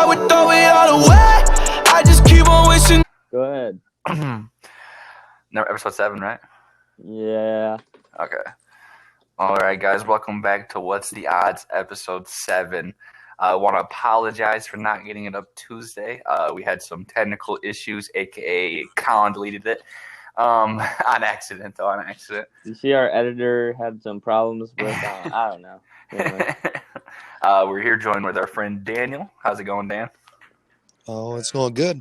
would throw it all away. I just keep on wishing. Go ahead. No, episode 7, right? Yeah. Okay. All right, guys. Welcome back to What's the Odds, episode 7. I want to apologize for not getting it up Tuesday. We had some technical issues, a.k.a. Colin deleted it. On accident, though, on accident. You see our editor had some problems with, I don't know. Anyway. We're here joined with our friend Daniel. How's it going, Dan? Oh, it's going good.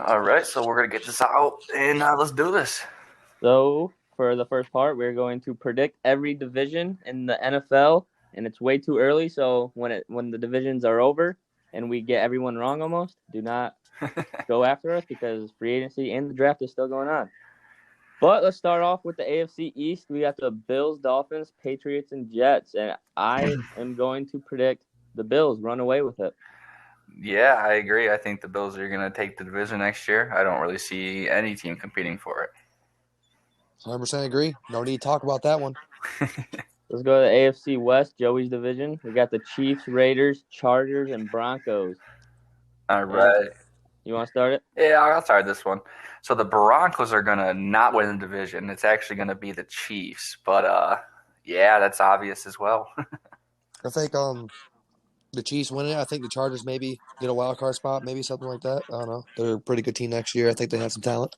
All right, so we're going to get this out, and let's do this. So, for the first part, we're going to predict every division in the NFL, and it's way too early, so when the divisions are over and we get everyone wrong almost, do not go after us because free agency and the draft is still going on. But let's start off with the AFC East. We got the Bills, Dolphins, Patriots, and Jets, and I am going to predict the Bills run away with it. Yeah, I agree. I think the Bills are going to take the division next year. I don't really see any team competing for it. 100% agree. No need to talk about that one. Let's go to the AFC West, Joey's division. We got the Chiefs, Raiders, Chargers, and Broncos. All right. You want to start it? Yeah, I'll start this one. So the Broncos are going to not win the division. It's actually going to be the Chiefs. But, yeah, that's obvious as well. I think the Chiefs win it. I think the Chargers maybe get a wild card spot, maybe something like that. I don't know. They're a pretty good team next year. I think they have some talent.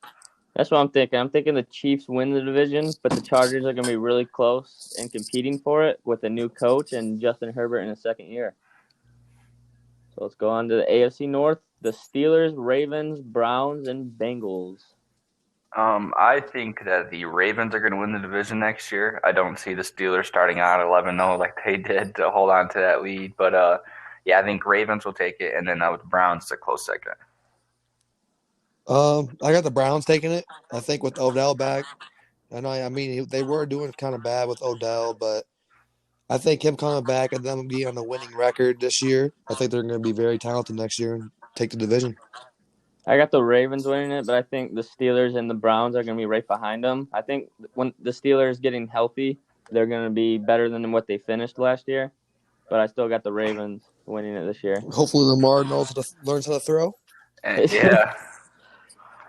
That's what I'm thinking. I'm thinking the Chiefs win the division, but the Chargers are going to be really close and competing for it with a new coach and Justin Herbert in his second year. So let's go on to the AFC North. The Steelers, Ravens, Browns, and Bengals. I think that the Ravens are going to win the division next year. I don't see the Steelers starting out 11-0 like they did to hold on to that lead. But, yeah, I think Ravens will take it, and then with the Browns, it's a close second. I got the Browns taking it. I think with Odell back. I mean, they were doing kind of bad with Odell, but I think him coming back and them being on a winning record this year, I think they're going to be very talented next year and take the division. I got the Ravens winning it, but I think the Steelers and the Browns are going to be right behind them. I think when the Steelers getting healthy, they're going to be better than what they finished last year. But I still got the Ravens winning it this year. Hopefully Lamar learns how to throw. And, yeah.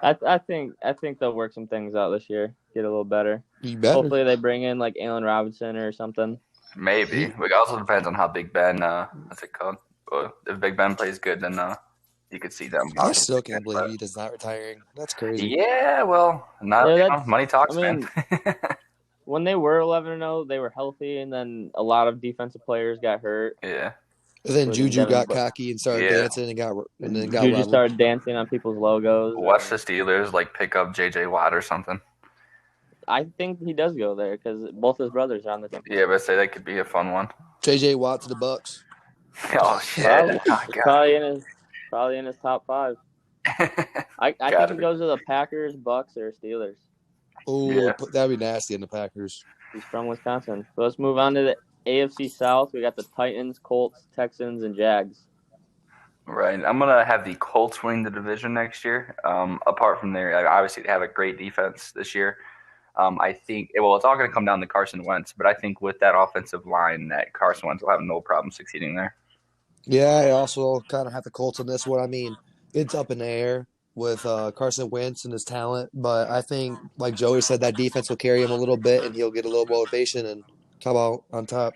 I think they'll work some things out this year, get a little better. You better. Hopefully they bring in like Allen Robinson or something. Maybe. It also depends on how Big Ben, what's it called? If Big Ben plays good, then you could see them. I still can't believe he is not retiring. That's crazy. Yeah, well, money talks, man. When they were 11-0, they were healthy, and then a lot of defensive players got hurt. Yeah. And then Juju got cocky and started dancing and then got Juju started dancing on people's logos. Watch the Steelers pick up J.J. Watt or something. I think he does go there because both his brothers are on the team. Yeah, but say that could be a fun one. J.J. Watt to the Bucks. Oh shit! Probably in his top 5. I think he goes to the Packers, Bucks, or Steelers. Oh, yeah. That'd be nasty in the Packers. He's from Wisconsin. So let's move on to the AFC South. We got the Titans, Colts, Texans, and Jags. Right. I'm going to have the Colts win the division next year. Apart from there, obviously they have a great defense this year. I think, it's all going to come down to Carson Wentz, but I think with that offensive line that Carson Wentz will have no problem succeeding there. Yeah, I also kind of have the Colts on this one. I mean, it's up in the air with Carson Wentz and his talent, but I think, like Joey said, that defense will carry him a little bit and he'll get a little motivation and come out on top.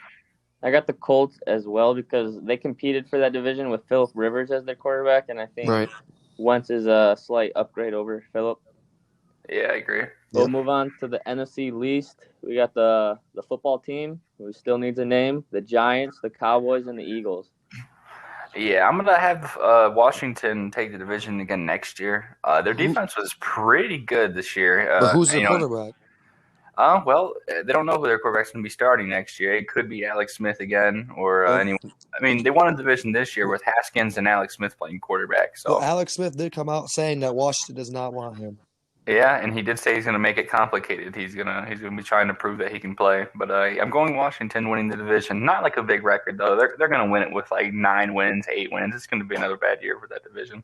I got the Colts as well because they competed for that division with Phillip Rivers as their quarterback, and I think Wentz is a slight upgrade over Phillip. Yeah, I agree. We'll move on to the NFC least. We got the football team, who still needs a name, the Giants, the Cowboys, and the Eagles. Yeah, I'm going to have Washington take the division again next year. Their defense was pretty good this year. But who's the quarterback? Well, they don't know who their quarterback's going to be starting next year. It could be Alex Smith again or anyone. I mean, they won a division this year with Haskins and Alex Smith playing quarterback. So well, Alex Smith did come out saying that Washington does not want him. Yeah, and he did say he's going to make it complicated. He's gonna be trying to prove that he can play. But I'm going Washington winning the division. Not like a big record though. They're going to win it with 9 wins, 8 wins. It's going to be another bad year for that division.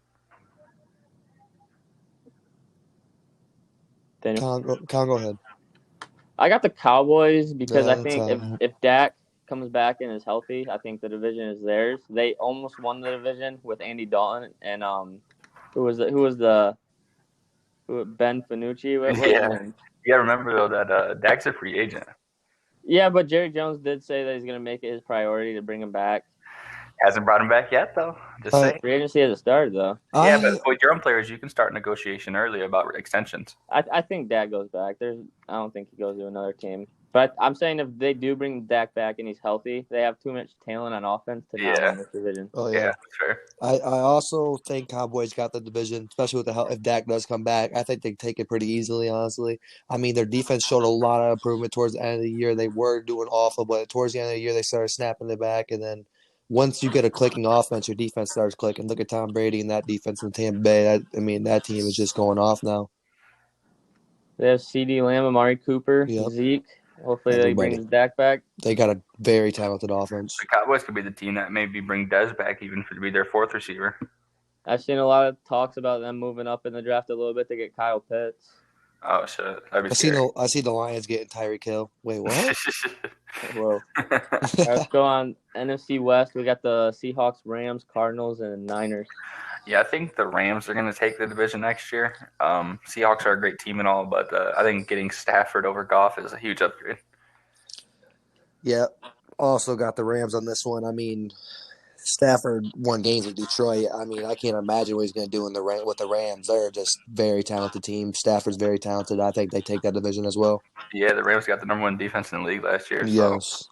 Con, go ahead. I got the Cowboys because I think if Dak comes back and is healthy, I think the division is theirs. They almost won the division with Andy Dalton and Ben Finucci? What was his name? You gotta remember though that Dak's a free agent. Yeah, but Jerry Jones did say that he's going to make it his priority to bring him back. Hasn't brought him back yet though. Just saying. Free agency hasn't started though. Yeah, but with your own players, you can start negotiation early about extensions. I think Dak goes back. I don't think he goes to another team. But I'm saying if they do bring Dak back and he's healthy, they have too much talent on offense to not win this division. Oh yeah, sure. I also think Cowboys got the division, especially with the help if Dak does come back. I think they take it pretty easily, honestly. I mean, their defense showed a lot of improvement towards the end of the year. They were doing awful, but towards the end of the year, they started snapping it back. And then once you get a clicking offense, your defense starts clicking. Look at Tom Brady and that defense in Tampa Bay. That team is just going off now. They have CeeDee Lamb, Amari Cooper, Zeke. Hopefully they bring Dak back. They got a very talented offense. The Cowboys could be the team that maybe bring Dez back even to be their fourth receiver. I've seen a lot of talks about them moving up in the draft a little bit to get Kyle Pitts. Oh, shit. I see the Lions getting Tyreek Hill. Wait, what? Whoa. Right, let's go on NFC West. We got the Seahawks, Rams, Cardinals, and Niners. Yeah, I think the Rams are going to take the division next year. Seahawks are a great team and all, but I think getting Stafford over Goff is a huge upgrade. Yeah, also got the Rams on this one. I mean, Stafford won games with Detroit. I mean, I can't imagine what he's going to do with the Rams. They're just very talented team. Stafford's very talented. I think they take that division as well. Yeah, the Rams got the number one defense in the league last year. Yes.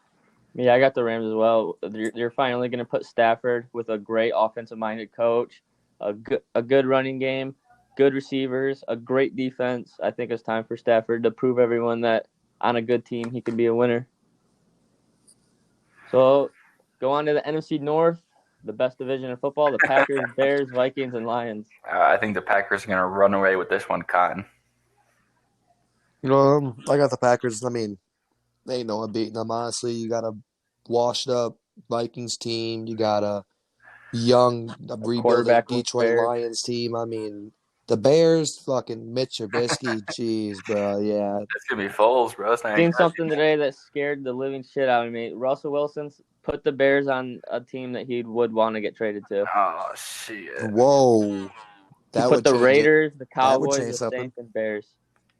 Yeah, I got the Rams as well. You're finally going to put Stafford with a great offensive-minded coach. A good running game, good receivers, a great defense. I think it's time for Stafford to prove everyone that on a good team he can be a winner. So go on to the NFC North, the best division in football, the Packers, Bears, Vikings, and Lions. I think the Packers are going to run away with this one, Cotton. You know, I got the Packers. I mean, they ain't no one beating them, honestly. You got a washed-up Vikings team. You got a young, rebuilding Detroit Lions team. I mean, the Bears, fucking Mitch Trubisky, jeez, bro, yeah. It's going to be Foles, bro. Seen something today that scared the living shit out of me. Russell Wilson put the Bears on a team that he would want to get traded to. Oh, shit. Whoa. That would put the Raiders, the Cowboys, the Saints, and Bears.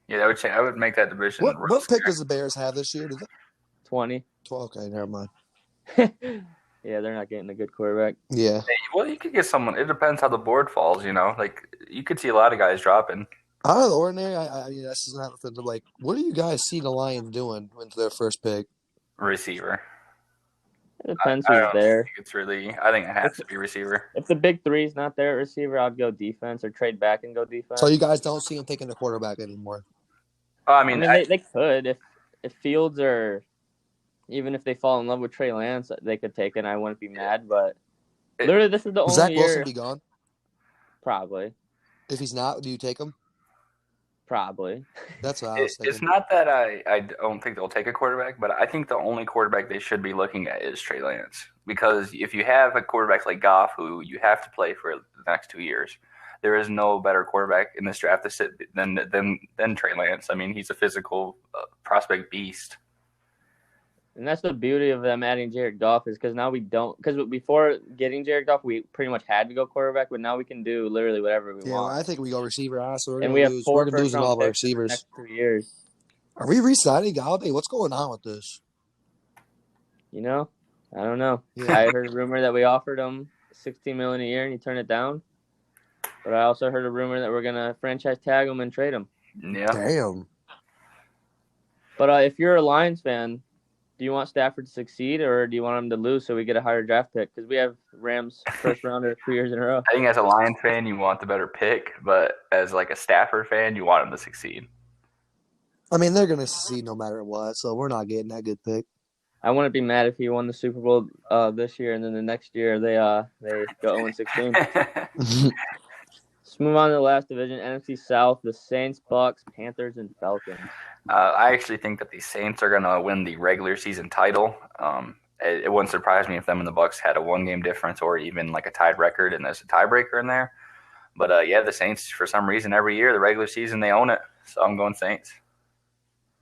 Yeah, that would change. I would make that division. What pick does the Bears have this year? 20. 12, okay, never mind. Yeah, they're not getting a good quarterback. Yeah. Hey, well, you could get someone. It depends how the board falls, you know. Like, you could see a lot of guys dropping. Out of the ordinary, I mean, this is not nothing to like. What do you guys see the Lions doing into their first pick? Receiver. It depends who's there. I think it has to be receiver. If the big three's not there at receiver, I'd go defense or trade back and go defense. So you guys don't see him taking the quarterback anymore? I mean they could. If Fields or even if they fall in love with Trey Lance, they could take it and I wouldn't be mad. But literally, this is the only Zach year. Wilson be gone? Probably. If he's not, do you take him? Probably. That's what I was thinking. It's not that I don't think they'll take a quarterback, but I think the only quarterback they should be looking at is Trey Lance. Because if you have a quarterback like Goff, who you have to play for the next 2 years, there is no better quarterback in this draft to sit than Trey Lance. I mean, he's a physical prospect beast. And that's the beauty of them adding Jared Goff is because now we don't – because before getting Jared Goff, we pretty much had to go quarterback, but now we can do literally whatever we want. Yeah, I think we go receiver. Honestly, and we have we're going to lose all of our receivers. Next 2 years. Are we re-signing Galladay? What's going on with this? You know, I don't know. Yeah. I heard a rumor that we offered him $16 million a year and he turned it down. But I also heard a rumor that we're going to franchise tag him and trade him. Yeah. Damn. But if you're a Lions fan, do you want Stafford to succeed or do you want him to lose so we get a higher draft pick? Because we have Rams first rounder 2 years in a row. I think as a Lions fan, you want the better pick, but as like a Stafford fan, you want him to succeed. I mean, they're going to succeed no matter what, so we're not getting that good pick. I wouldn't be mad if he won the Super Bowl this year and then the next year they go 0-16. Let's move on to the last division, NFC South, the Saints, Bucks, Panthers, and Falcons. I actually think that the Saints are going to win the regular season title. It wouldn't surprise me if them and the Bucks had a 1-game difference or even like a tied record and there's a tiebreaker in there. But, the Saints, for some reason, every year, the regular season, they own it. So I'm going Saints.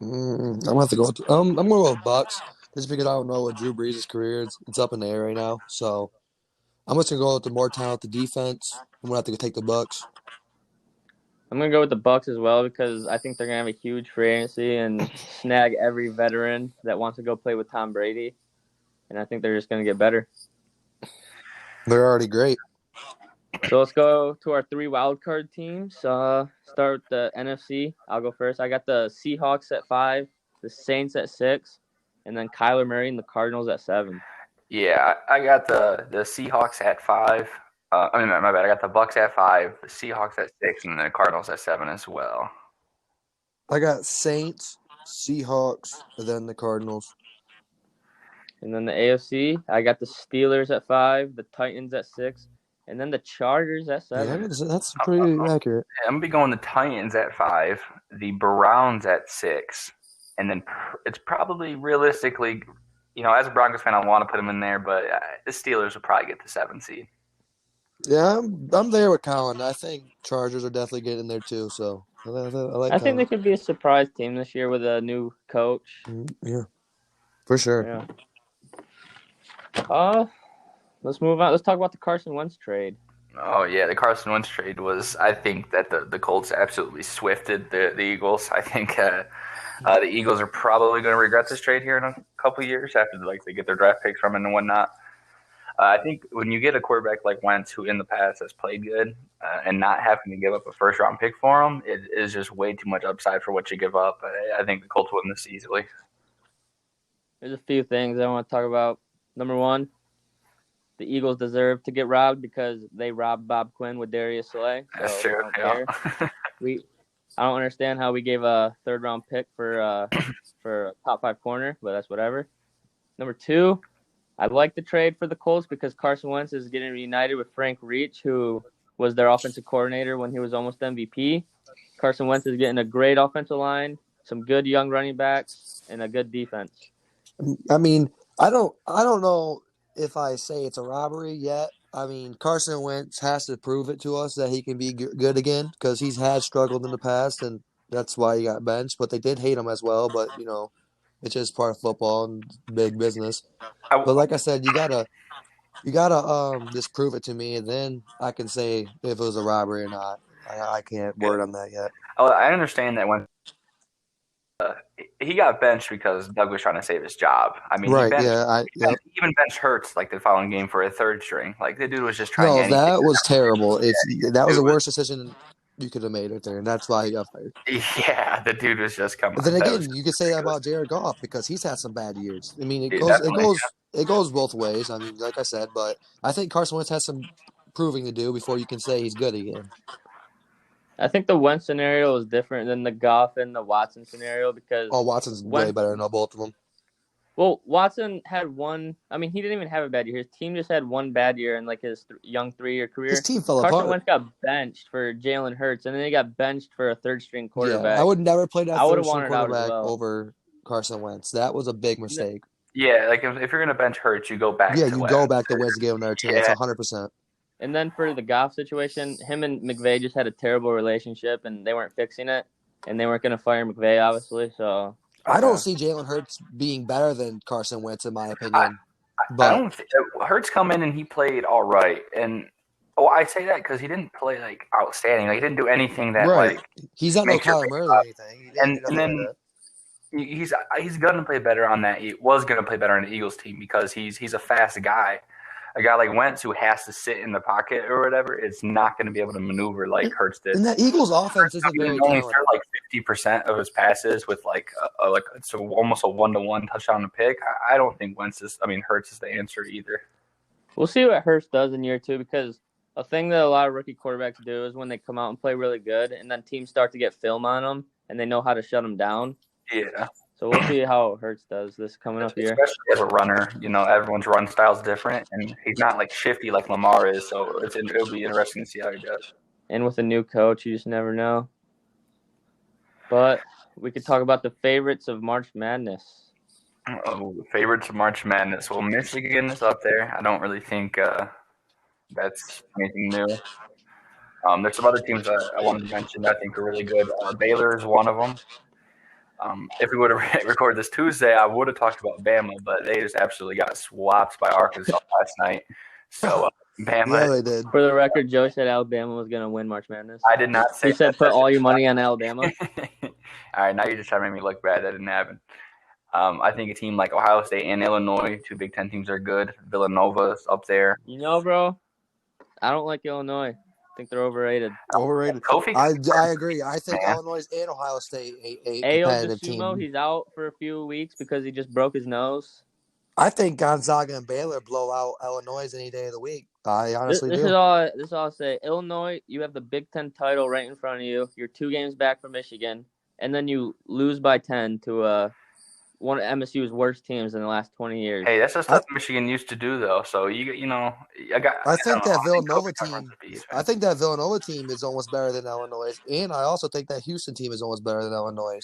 I'm going to have to go I'm going to go with Bucks. just because I don't know what Drew Brees' career is. It's up in the air right now. So I'm just gonna go with the more talented defense. I'm gonna have to take the Bucks. I'm gonna go with the Bucks as well because I think they're gonna have a huge free agency and snag every veteran that wants to go play with Tom Brady, and I think they're just gonna get better. They're already great. So let's go to our 3 wildcard teams. Start with the NFC. I'll go first. I got the Seahawks at 5, the Saints at 6, and then Kyler Murray and the Cardinals at 7. Yeah, I got the Seahawks at 5. My bad. I got the Bucks at 5, the Seahawks at 6, and the Cardinals at 7 as well. I got Saints, Seahawks, and then the Cardinals. And then the AFC, I got the Steelers at 5, the Titans at 6, and then the Chargers at 7. Yeah, that's pretty accurate. I'm going to be going the Titans at 5, the Browns at 6, and then it's probably realistically, as a Broncos fan, I want to put them in there, but the Steelers will probably get the 7th seed. Yeah, I'm there with Colin. I think Chargers are definitely getting there too. So I like. I think they could be a surprise team this year with a new coach. Yeah, for sure. Yeah. Let's move on. Let's talk about the Carson Wentz trade. Oh yeah, the Carson Wentz trade was. I think that the Colts absolutely swifted the Eagles. I think the Eagles are probably going to regret this trade here in a couple of years after they get their draft picks from it and whatnot. I think when you get a quarterback like Wentz, who in the past has played good, and not having to give up a first-round pick for him, it is just way too much upside for what you give up. I think the Colts win this easily. There's a few things I want to talk about. Number 1, the Eagles deserve to get robbed because they robbed Bob Quinn with Darius Slay. So That's true. Yeah. I don't understand how we gave a 3rd-round pick for a top 5 corner, but that's whatever. Number 2. I like the trade for the Colts because Carson Wentz is getting reunited with Frank Reich, who was their offensive coordinator when he was almost MVP. Carson Wentz is getting a great offensive line, some good young running backs, and a good defense. I mean, I don't know if I say it's a robbery yet. I mean, Carson Wentz has to prove it to us that he can be good again because he's had struggled in the past, and that's why he got benched. But they did hate him as well. But it's just part of football and big business. But like I said, you gotta just prove it to me, and then I can say if it was a robbery or not. I can't word on that yet. I understand that when he got benched because Doug was trying to save his job. I mean, right? He even benched Hurts like the following game for a 3rd string. Like the dude was just trying. No, anything. that was terrible. That was the worst decision you could have made right there, and that's why he got fired. Yeah, the dude was just coming. But then again, you could say that about Jared Goff because he's had some bad years. I mean, it goes both ways. I mean, like I said, but I think Carson Wentz has some proving to do before you can say he's good again. I think the Wentz scenario is different than the Goff and the Watson scenario because Watson's way better than both of them. Well, Watson had one. I mean, he didn't even have a bad year. His team just had one bad year in his young 3-year career. His team fell Carson apart. Wentz got benched for Jalen Hurts, and then he got benched for a 3rd-string quarterback. Yeah, I would never play that 3rd-string quarterback over Carson Wentz. That was a big mistake. Yeah, like if you're going to bench Hurts, you go back. Yeah, you go back to Wentz to give him another chance, 100%. And then for the Goff situation, him and McVay just had a terrible relationship, and they weren't fixing it, and they weren't going to fire McVay, obviously. So I don't see Jalen Hurts being better than Carson Wentz, in my opinion. I don't think Hurts come in and he played all right, and I say that because he didn't play outstanding. He didn't do anything that he's not no Kyler Murray or anything. And then he's going to play better on that. He was going to play better on the Eagles team because he's a fast guy. A guy like Wentz who has to sit in the pocket or whatever is not going to be able to maneuver like Hurts did. And that Eagles offense isn't very only threw 50% of his passes with almost a 1-to-1 touchdown to pick. I don't think Hurts is the answer either. We'll see what Hurts does in year 2 because a thing that a lot of rookie quarterbacks do is when they come out and play really good and then teams start to get film on them and they know how to shut them down. Yeah. So we'll see how Hurts does this coming up year. Especially as a runner, everyone's run style is different, and he's not shifty like Lamar is. So it'll be interesting to see how he does. And with a new coach, you just never know. But we could talk about the favorites of March Madness. Oh, the favorites of March Madness. Well, Michigan is up there. I don't really think that's anything new. There's some other teams that I wanted to mention that I think are really good. Baylor is one of them. If we would have recorded this Tuesday, I would have talked about Bama, but they just absolutely got swapped by Arkansas last night. So Bama. Yeah, they did. For the record, Joe said Alabama was going to win March Madness. I did not say He said that. put all your money on Alabama. All right, now you're just trying to make me look bad. That didn't happen. I think a team like Ohio State and Illinois, 2 Big Ten teams, are good. Villanova's up there. You know, bro, I don't like Illinois. I think they're overrated. Overrated. Kofi, I agree. I think Man. Illinois and Ohio State a Ayo competitive DeSumo, team. he's out for a few weeks because he just broke his nose. I think Gonzaga and Baylor blow out Illinois any day of the week. I honestly This do. is all I'll say. Illinois, you have the Big Ten title right in front of you. You're 2 games back from Michigan, and then you lose by 10 to one of MSU's worst teams in the last 20 years. hey, that's the stuff Michigan used to do, though. So I think that Villanova Kofi team. runs the beast, man. I think that Villanova team is almost better than Illinois, and I also think that Houston team is almost better than Illinois.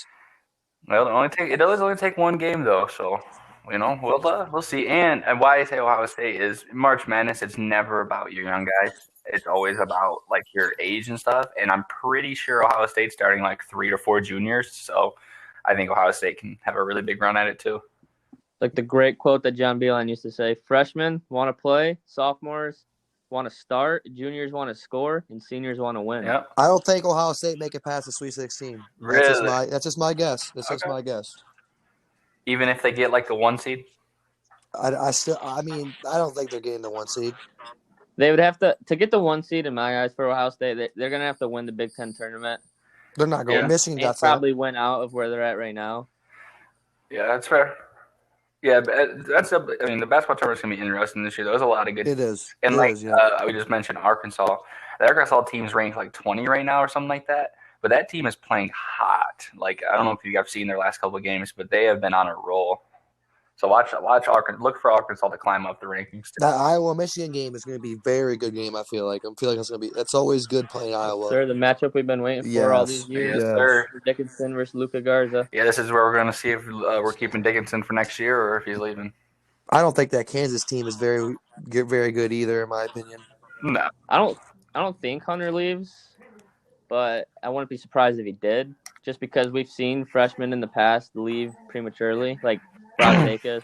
Well, it does only take 1 game, though. So we'll see. And why I say Ohio State is March Madness. It's never about your young guys. It's always about like your age and stuff. And I'm pretty sure Ohio State's starting like 3 or 4 juniors. So I think Ohio State can have a really big run at it too. Like the great quote that John Beilein used to say: "Freshmen want to play, sophomores want to start, juniors want to score, and seniors want to win." Yep. I don't think Ohio State make it past the Sweet 16. Really? That's just my guess. That's just Okay. my guess. Even if they get like the 1 seed. I don't think they're getting the 1 seed. They would have to get the 1 seed in my eyes for Ohio State. They're gonna have to win the Big Ten tournament. They're not going. Yeah. Michigan And got probably win out of where they're at right now. Yeah, that's fair. Yeah, but the basketball tournament's gonna be interesting this year. There's a lot of good. It is. And It is, yeah. we just mentioned Arkansas. The Arkansas team's ranked like 20 right now or something like that. But that team is playing hot. Like I don't know if you guys have seen their last couple of games, but they have been on a roll. So watch Arkansas. Look for Arkansas to climb up the rankings. That Iowa-Michigan game is going to be a very good game, I feel like. It's always good playing Iowa. Sir, the matchup we've been waiting for all these Yes. years. Yes, Yes. sir. Dickinson versus Luka Garza. Yeah, this is where we're going to see if we're keeping Dickinson for next year or if he's leaving. I don't think that Kansas team is very good either, in my opinion. No. I don't think Hunter leaves, but I wouldn't be surprised if he did. Just because we've seen freshmen in the past leave prematurely, like Brock Akers,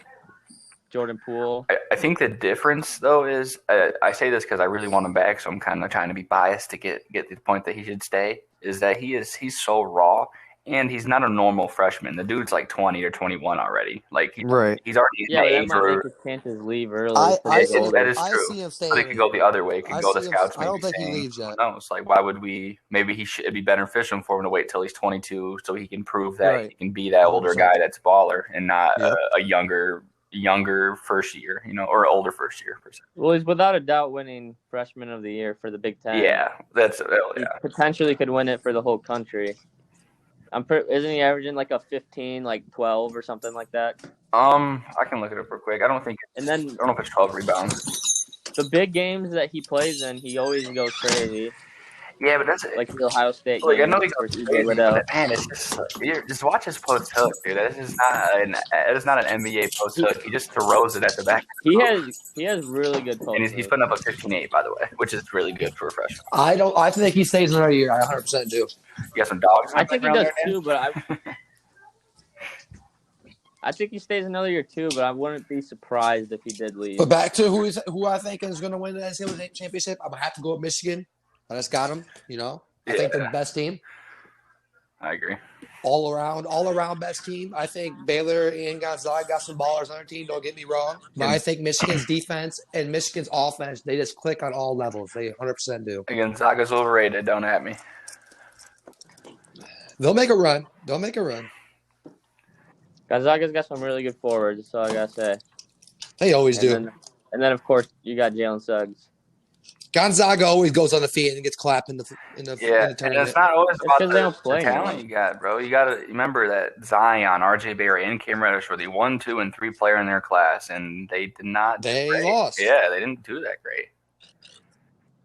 Jordan Poole. I think the difference, though, is I say this because I really want him back, so I'm kind of trying to be biased to get to the point that he should stay, is that he's so raw, and he's not a normal freshman. The dude's like 20 or 21 already. Like he's already in Yeah, the that age might where make his chances leave early. I see him staying. But it could go the other way. It could I go to see him- scouts. I don't maybe think he saying, leaves yet. who knows? Like, why would we? Maybe it'd be beneficial for him to wait till he's 22 so he can prove that Right. he can be that older 100%. guy that's baller and not Yep. a younger first year, or older first year per se. Well, he's without a doubt winning Freshman of the Year for the Big Ten. Yeah, that's He potentially could win it for the whole country. Isn't he averaging like a 15, like 12 or something like that? I can look it up real quick. I don't know if it's 12 rebounds. The big games that he plays in, he always goes crazy. Yeah, but that's Like the Ohio State Like, I game know he goes versus crazy, Liddell. but man, it's just watch his post hook, dude. That is not an NBA post hook. He just throws it at the back. He has really good post. And he's putting up a 15-8, by the way, which is really good for a freshman. I think he stays another year. I 100% do. You got some dogs. I think he around does there, Dan? too, but I think he stays another year too, but I wouldn't be surprised if he did leave. But back to who I think is going to win the NCAA championship, I'm going to have to go with Michigan. I just got them, I think they're the best team. I agree. All around best team. I think Baylor and Gonzaga got some ballers on their team, don't get me wrong. But I think Michigan's defense and Michigan's offense, they just click on all levels. They 100% do. Again, Zaga's overrated. Don't at me. They'll make a run. Gonzaga's got some really good forwards. That's all I gotta say. They always do. And then of course you got Jalen Suggs. Gonzaga always goes undefeated and gets clapped in the And tournament. it's not always about because they don't the play talent anymore. you got, bro. You got to remember that Zion, R.J. Barrett, and Cam Reddish were the 1, 2, and 3 player in their class, and they did not. They great. lost. Yeah, they didn't do that great.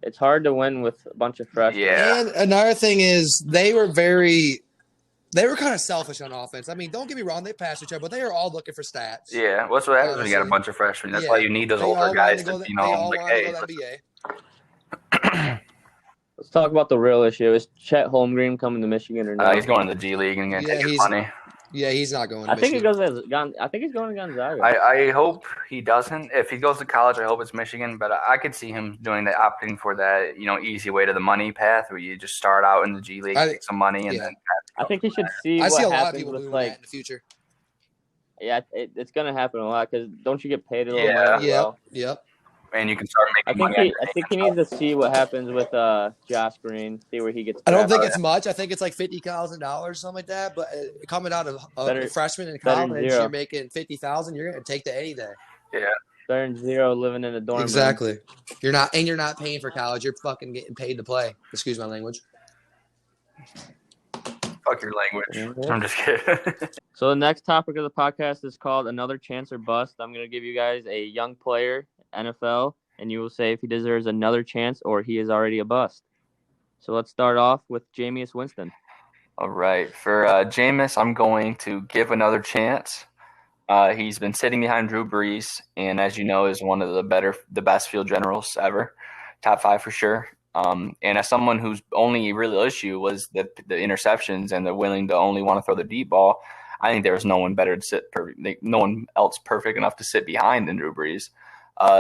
It's hard to win with a bunch of freshmen. Yeah. And another thing is they were kind of selfish on offense. I mean, don't get me wrong, they passed each other, but they are all looking for stats. Yeah, what's what happens when you got a bunch of freshmen? That's why you need those They older all guys wanted to, they all like, wanted hey, to go to the NBA. Let's talk about the real issue. Is Chet Holmgren coming to Michigan or not? he's going to the G League and going to Yeah, take his money. Yeah, he's not going to I think Michigan. I think he's going to Gonzaga. I hope he doesn't. If he goes to college, I hope it's Michigan. But I could see him doing that, opting for that, easy way to the money path, where you just start out in the G League, take some money, and then. I think he should see I see what a lot of happens people with doing that in the future. Yeah, it's gonna happen a lot because don't you get paid a little money as well? Yep. And you can start making money. I think he needs to see what happens with Josh Green, see where he gets I don't drafted. think it's much. I think it's like $50,000, something like that. But coming out of a freshman in better than college, zero. you're making $50,000. You're going to take that any day. Yeah. Better than zero living in a dorm room. Exactly. You're not paying for college. You're fucking getting paid to play. Excuse my language. Fuck your language. I'm just kidding. So the next topic of the podcast is called Another Chance or Bust. I'm going to give you guys a young player, NFL, and you will say if he deserves another chance or he is already a bust. So let's start off with Jameis Winston. All right. For Jameis, I'm going to give another chance. He's been sitting behind Drew Brees, and as you know, is one of the best field generals ever. Top 5 for sure. And as someone whose only real issue was the interceptions and the willing to only want to throw the deep ball, I think there was no one better to sit no one else perfect enough to sit behind than Drew Brees.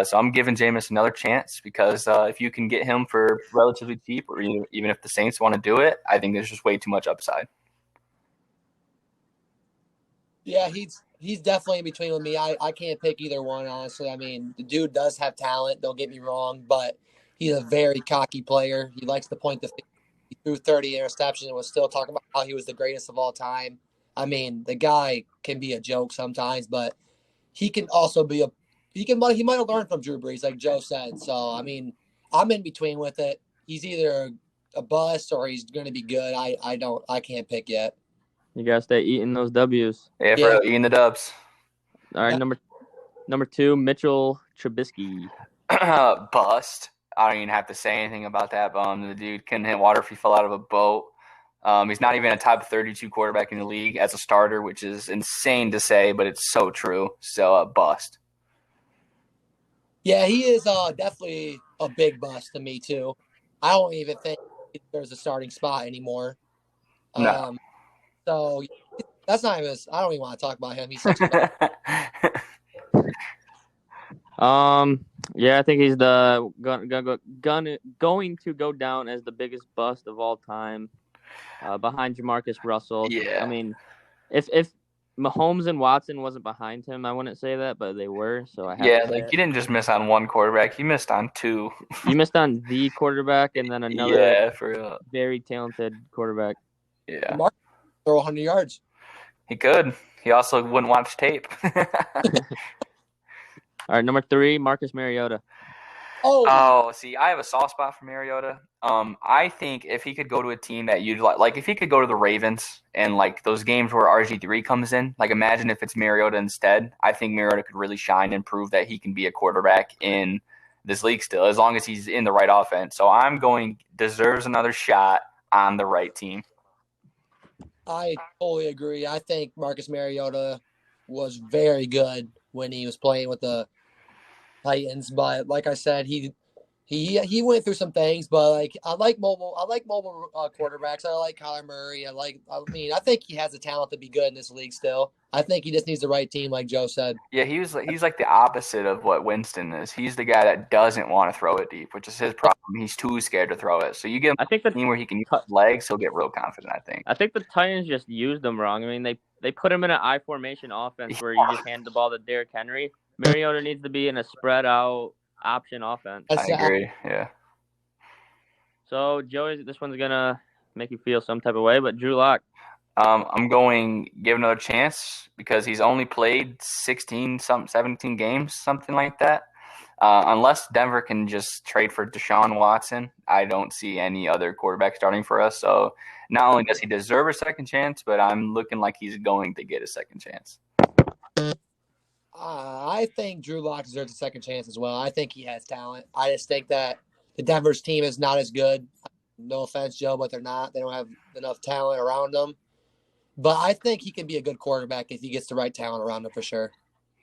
So I'm giving Jameis another chance because if you can get him for relatively cheap, or even if the Saints want to do it, I think there's just way too much upside. Yeah, he's definitely in between with me. I can't pick either one, honestly. I mean, the dude does have talent, don't get me wrong, but he's a very cocky player. He likes to point the finger. He threw 30 interceptions and was still talking about how he was the greatest of all time. I mean, the guy can be a joke sometimes, but he can also be he might have learned from Drew Brees, like Joe said. So, I mean, I'm in between with it. He's either a bust or he's going to be good. I can't pick yet. You gotta stay eating those W's. Yeah, for eating the dubs. All right, number 2, Mitchell Trubisky. Bust. I don't even have to say anything about that bum. The dude couldn't hit water if he fell out of a boat. He's not even a top 32 quarterback in the league as a starter, which is insane to say, but it's so true. So, bust. Yeah, he is definitely a big bust to me, too. I don't even think there's a starting spot anymore. No. So, that's not even – I don't even want to talk about him. He's such a yeah, I think he's going to go down as the biggest bust of all time, behind Jamarcus Russell. Yeah. I mean, if Mahomes and Watson wasn't behind him, I wouldn't say that, but they were. So I have to say you didn't just miss on one quarterback; you missed on 2. You missed on the quarterback and then another for very talented quarterback. Yeah, throw 100 yards. He could. He also wouldn't watch tape. All right, number 3, Marcus Mariota. Oh, see, I have a soft spot for Mariota. I think if he could go to a team that you'd like if he could go to the Ravens and like those games where RG3 comes in, like imagine if it's Mariota instead. I think Mariota could really shine and prove that he can be a quarterback in this league still, as long as he's in the right offense. So I'm going deserves another shot on the right team. I totally agree. I think Marcus Mariota was very good when he was playing with the Titans, but like I said, he went through some things. But like I like mobile quarterbacks. I like Kyler Murray. I think he has the talent to be good in this league still. I think he just needs the right team, like Joe said. Yeah, he's like the opposite of what Winston is. He's the guy that doesn't want to throw it deep, which is his problem. He's too scared to throw it. So you give him a team where he can use his legs, he'll get real confident, I think. I think the Titans just used him wrong. I mean, they put him in an I formation offense where you just hand the ball to Derrick Henry. Mariota needs to be in a spread out option offense. I agree, yeah. So, Joey, this one's going to make you feel some type of way, but Drew Lock. I'm going give another chance because he's only played 17 games, something like that. Unless Denver can just trade for Deshaun Watson, I don't see any other quarterback starting for us. So not only does he deserve a second chance, but I'm looking like he's going to get a second chance. I think Drew Lock deserves a second chance as well. I think he has talent. I just think that the Denver's team is not as good. No offense, Joe, but they're not. They don't have enough talent around them. But I think he can be a good quarterback if he gets the right talent around him for sure.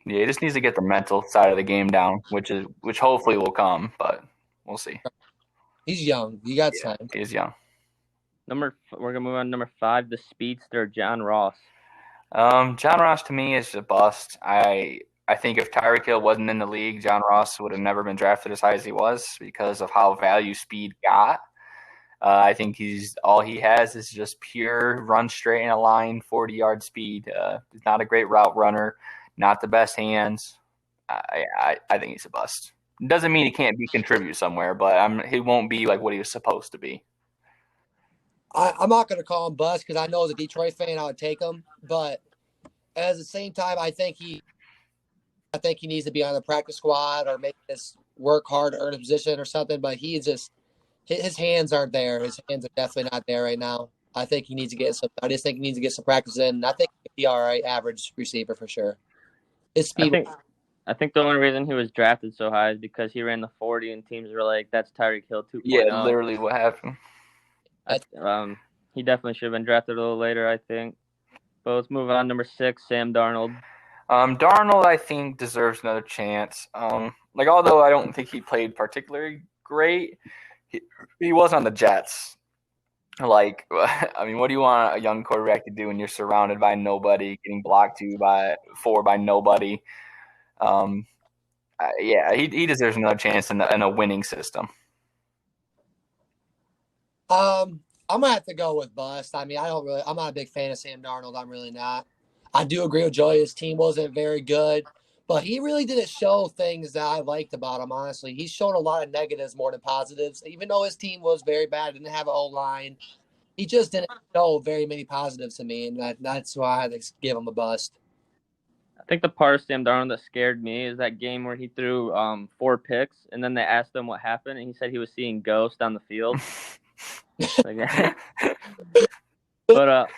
Yeah, he just needs to get the mental side of the game down, which hopefully will come, but we'll see. He's young. You got time. He's young. We're gonna move on to number 5, the speedster John Ross. John Ross to me is a bust. I think if Tyreek Hill wasn't in the league, John Ross would have never been drafted as high as he was because of how value speed got. I think all he has is just pure run straight in a line, 40-yard speed. He's not a great route runner, not the best hands. I think he's a bust. Doesn't mean he can't contribute somewhere, but he won't be like what he was supposed to be. I'm not going to call him bust because I know as a Detroit fan I would take him, but at the same time I think he needs to be on the practice squad or maybe just work hard to earn a position or something. But his hands aren't there. His hands are definitely not there right now. I think he needs to get some. I just think he needs to get some practice in. I think he'll be all right, average receiver for sure. His speed. I think the only reason he was drafted so high is because he ran the 40 and teams were like, that's Tyreek Hill 2.0. Yeah, literally what happened. He definitely should have been drafted a little later, I think. But let's move on. Number 6, Sam Darnold. Darnold, I think, deserves another chance. Although I don't think he played particularly great, he was on the Jets. What do you want a young quarterback to do when you're surrounded by nobody, getting blocked by nobody? He deserves another chance in a winning system. I'm gonna have to go with bust. I mean, I'm not a big fan of Sam Darnold. I'm really not. I do agree with Joey. His team wasn't very good, but he really didn't show things that I liked about him. Honestly, he showed a lot of negatives more than positives. Even though his team was very bad, didn't have an O-line, he just didn't show very many positives to me, and that's why I had to give him a bust. I think the part of Sam Darnold that scared me is that game where he threw 4 picks, and then they asked him what happened, and he said he was seeing ghosts on the field. But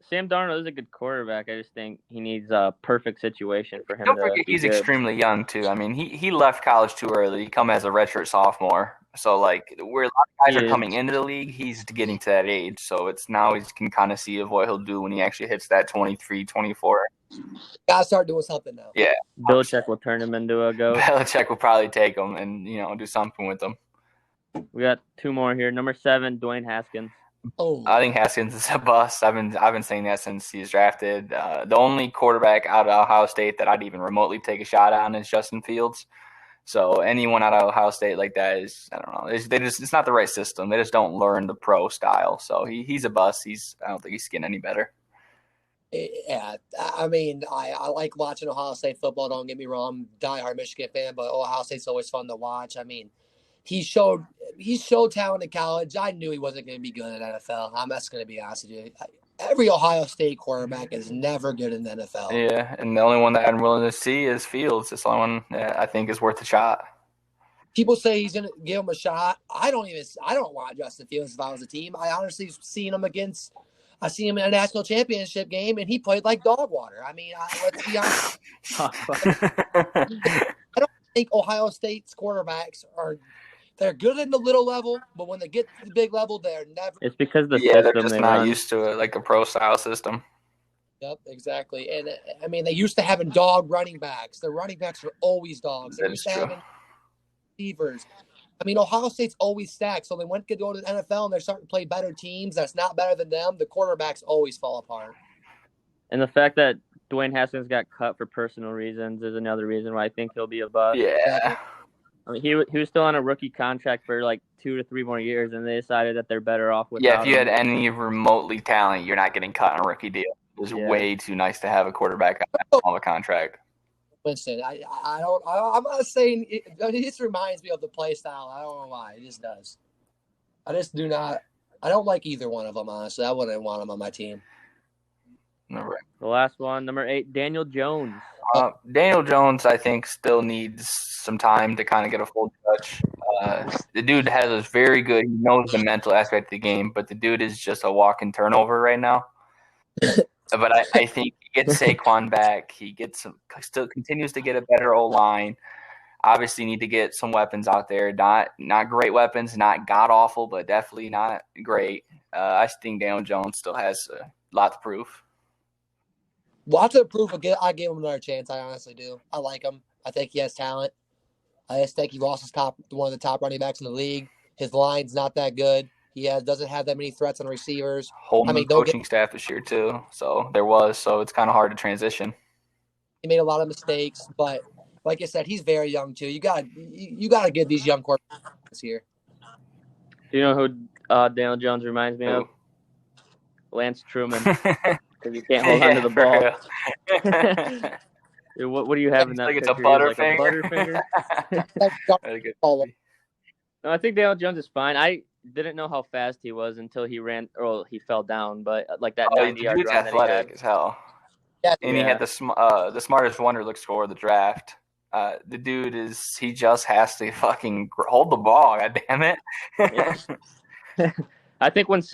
Sam Darnold is a good quarterback. I just think he needs a perfect situation for him. Don't forget he's extremely young too. I mean, he left college too early. He come as a redshirt sophomore. So where a lot of guys are coming into the league, he's getting to that age. So it's now he can kind of see of what he'll do when he actually hits that 23, 24. Gotta start doing something now. Yeah. Belichick will turn him into a goat. Belichick will probably take him and do something with him. We got 2 more here. Number 7, Dwayne Haskins. Oh, I think Haskins is a bust. I've been saying that since he's drafted. The only quarterback out of Ohio State that I'd even remotely take a shot on is Justin Fields. So anyone out of Ohio State like that is, I don't know. It's not the right system. They just don't learn the pro style. So he's a bust. I don't think he's getting any better. yeah. I mean, I like watching Ohio State football. Don't get me wrong, I'm a diehard Michigan fan, but Ohio State's always fun to watch. I mean, he showed talent in college. I knew he wasn't going to be good in the NFL. I'm just going to be honest with you. Every Ohio State quarterback is never good in the NFL. Yeah, and the only one that I'm willing to see is Fields. It's the only one that I think is worth a shot. People say he's going to give him a shot. I don't want Justin Fields if I was a team. I honestly seen him I see him in a national championship game, and he played like dog water. I mean, let's be honest. I don't think Ohio State's quarterbacks they're good in the little level, but when they get to the big level, they're never. It's because the they're system just they not run. used to it, like a pro style system. Yep, exactly. And I mean, they used to having dog running backs. Their running backs are always dogs. They used to having receivers. I mean, Ohio State's always stacked. So when they go to the NFL and they're starting to play better teams that's not better than them, the quarterbacks always fall apart. And the fact that Dwayne Haskins got cut for personal reasons is another reason why I think he'll be a bust. Yeah. I mean, he was still on a rookie contract for like 2 to 3 more years, and they decided that they're better off without Yeah, if you him. had any remotely talent, you're not getting cut on a rookie deal. It was way too nice to have a quarterback on that small of a contract. Winston, I'm not saying it just reminds me of the play style. I don't know why. It just does. I don't like either one of them, honestly. I wouldn't want them on my team. Right. The last one, number 8, Daniel Jones. Daniel Jones, I think, still needs some time to kind of get a full touch. The dude has very good. He knows the mental aspect of the game, but the dude is just a walking turnover right now. But I think he gets Saquon back. He still continues to get a better O-line. Obviously, need to get some weapons out there. Not great weapons, not god awful, but definitely not great. I think Daniel Jones still has a lot to prove. Lots of proof. I gave him another chance. I honestly do. I like him. I think he has talent. I just think he lost one of the top running backs in the league. His line's not that good. He doesn't have that many threats on receivers. Whole I new mean, don't coaching staff this year too. So it's kind of hard to transition. He made a lot of mistakes, but like I said, he's very young too. You got to give these young quarterbacks here. Do you know who Daniel Jones reminds me of? Lance Truman. Because you can't hold on to the ball. What do you have in that it's picture? a Like a butterfinger? No, I think Daniel Jones is fine. I didn't know how fast he was until he ran, or he fell down. But like that 90-yard dude's run athletic as hell. Yeah. And he had the smartest Wonderlic score of the draft. The dude he just has to fucking hold the ball. God damn it. I think if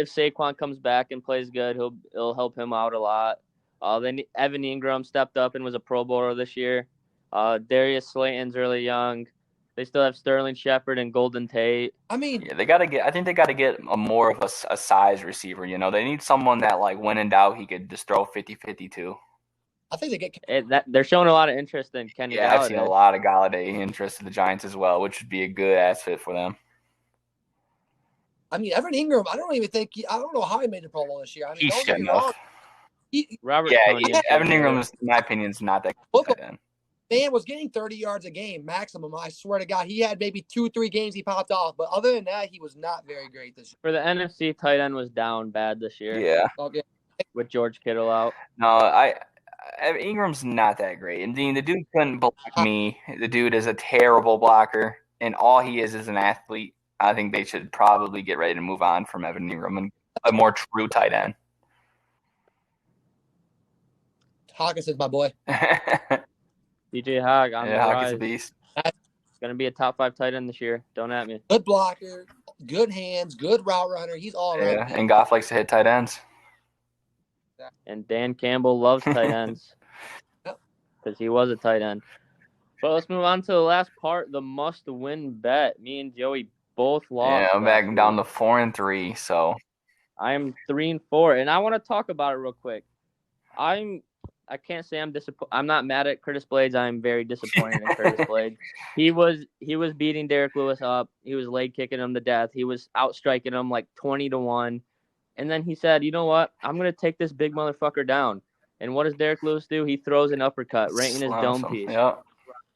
Saquon comes back and plays good, it'll help him out a lot. Then Evan Ingram stepped up and was a Pro Bowler this year. Darius Slayton's really young. They still have Sterling Shepard and Golden Tate. I mean, yeah, I think they got to get more of a size receiver. You know, they need someone that, like, when in doubt, he could just throw 50-50 too. I think they get They're showing a lot of interest in Kenny Galladay. I've seen a lot of Galladay interest in the Giants as well, which would be a good ass fit for them. I mean, Evan Ingram, I don't know how he made the Pro Bowl this year. I mean, He don't get shouldn't me wrong. have. Evan Ingram, in my opinion, is not that good tight end. Man was getting 30 yards a game maximum. I swear to God, he had maybe 2-3 games he popped off, but other than that, he was not very great this year. For the NFC, tight end was down bad this year. Yeah. Okay. With George Kittle out. No, Ingram's not that great. And the dude couldn't block me. The dude is a terrible blocker, and all he is an athlete. I think they should probably get ready to move on from Evan Ingram and a more true tight end. Hawkinson's my boy. DJ Hogg on the rise. Hawkins a beast. Going to be a top 5 tight end this year. Don't at me. Good blocker, good hands, good route runner. He's all around. Yeah, and Goff likes to hit tight ends. And Dan Campbell loves tight ends because he was a tight end. But let's move on to the last part, the must-win bet. Me and Joey both lost. Yeah, I'm back down to 4-3. So I am 3-4, and I want to talk about it real quick. I can't say I'm disappointed. I'm not mad at Curtis Blades. I'm very disappointed in Curtis Blades. He was beating Derek Lewis up. He was leg kicking him to death. He was outstriking him like 20-1. And then he said, "You know what? I'm gonna take this big motherfucker down." And what does Derek Lewis do? He throws an uppercut right in his dome piece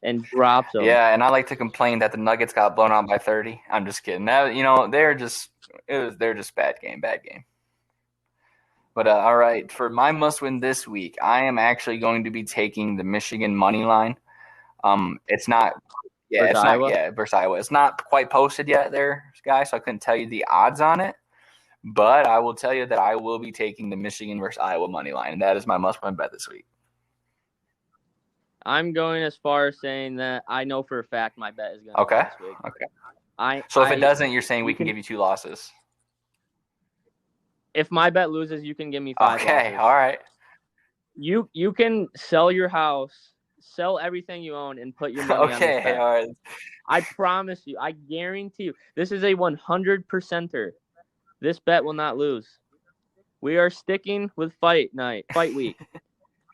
and drops him. Yeah, and I like to complain that the Nuggets got blown out by 30. I'm just kidding. They're just bad game. But all right, for my must-win this week, I am actually going to be taking the Michigan money line. It's not versus Iowa. It's not quite posted yet, there, guys. So I couldn't tell you the odds on it, but I will tell you that I will be taking the Michigan versus Iowa money line, and that is my must-win bet this week. I'm going as far as saying that I know for a fact my bet is going to win this week. Okay. So if it doesn't, you're saying we can give you 2 losses. If my bet loses, you can give me 5 Okay, losses. all right. You can sell your house, sell everything you own, and put your money on this bet. All right. I promise you, I guarantee you, this is a 100%er. This bet will not lose. We are sticking with fight week.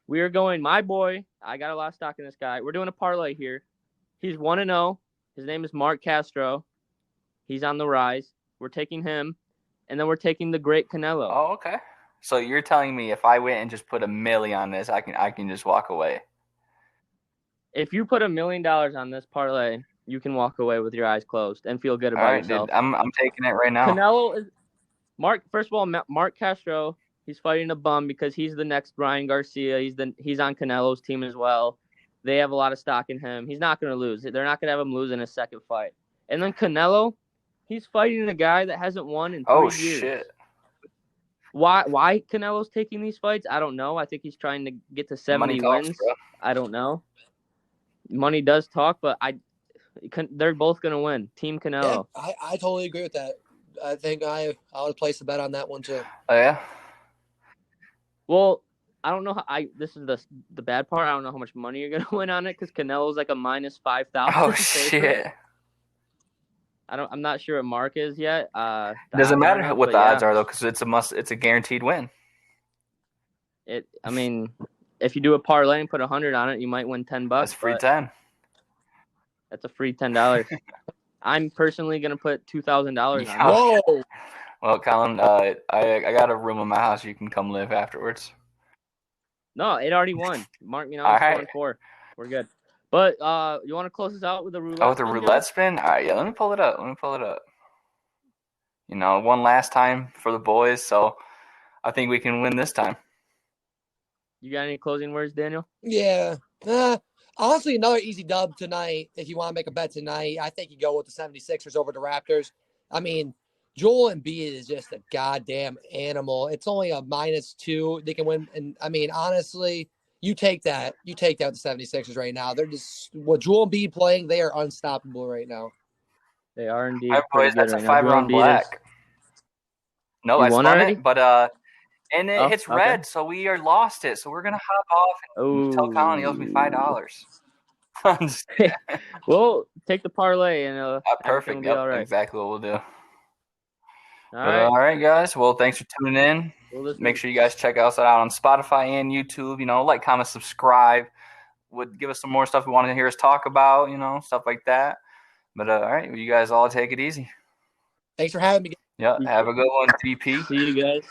We are going, my boy, I got a lot of stock in this guy. We're doing a parlay here. He's 1-0. His name is Mark Castro. He's on the rise. We're taking him. And then we're taking the great Canelo. Oh, okay. So you're telling me if I went and just put $1 million on this, I can just walk away? If you put $1 million on this parlay, you can walk away with your eyes closed and feel good about yourself. Dude, I'm taking it right now. Canelo is First of all, Mark Castro. He's fighting a bum because he's the next Ryan Garcia. He's on Canelo's team as well. They have a lot of stock in him. He's not going to lose. They're not going to have him lose in his second fight. And then Canelo. He's fighting a guy that hasn't won in 3 years. Oh, shit. Why Canelo's taking these fights? I don't know. I think he's trying to get to 70 wins. I don't know. Money does talk, but they're both going to win. Team Canelo. Yeah, I totally agree with that. I think I would place a bet on that one too. Oh, yeah? Well, I don't know how this is the bad part. I don't know how much money you're going to win on it because Canelo's like a minus 5,000. Oh, shit. I'm not sure what Mark is yet. Doesn't matter what the odds are though, because it's a guaranteed win. I mean, if you do a parlay and put 100 on it, you might win $10. That's free 10. That's a free $10. I'm personally gonna put $2,000 on it. Whoa. Well, Colin, I got a room in my house. You can come live afterwards. No, it already won. Mark me down. All It's right. 4-4. We're good. But you want to close this out with a roulette? Oh, with the spin, roulette Joe? spin? All right, yeah, let me pull it up. You know, one last time for the boys, so I think we can win this time. You got any closing words, Daniel? Yeah. Honestly, another easy dub tonight. If you want to make a bet tonight, I think you go with the 76ers over the Raptors. I mean, Joel Embiid is just a goddamn animal. It's only a -2. They can win. And I mean, honestly, you take that. You take that with the 76ers right now. They're just, what Joel Embiid playing, they are unstoppable right now. They are indeed All right, pretty boys, good that's right a now. 5 Joel round Embiid black. No, You I won spun already? it, but and it Oh, hits okay. red, so we are lost it. So we're gonna hop off and tell Colin he owes me $5. Well, take the parlay and everything Perfect. will be Yep, all right. exactly what we'll do. All All right, guys. Well, thanks for tuning in. Well, Make sure you guys check us out on Spotify and YouTube. You know, like, comment, subscribe. Would give us some more stuff we want to hear us talk about. You know, stuff like that. But all right, you guys all take it easy. Thanks for having me. Yeah, have a good one, TP. See you guys.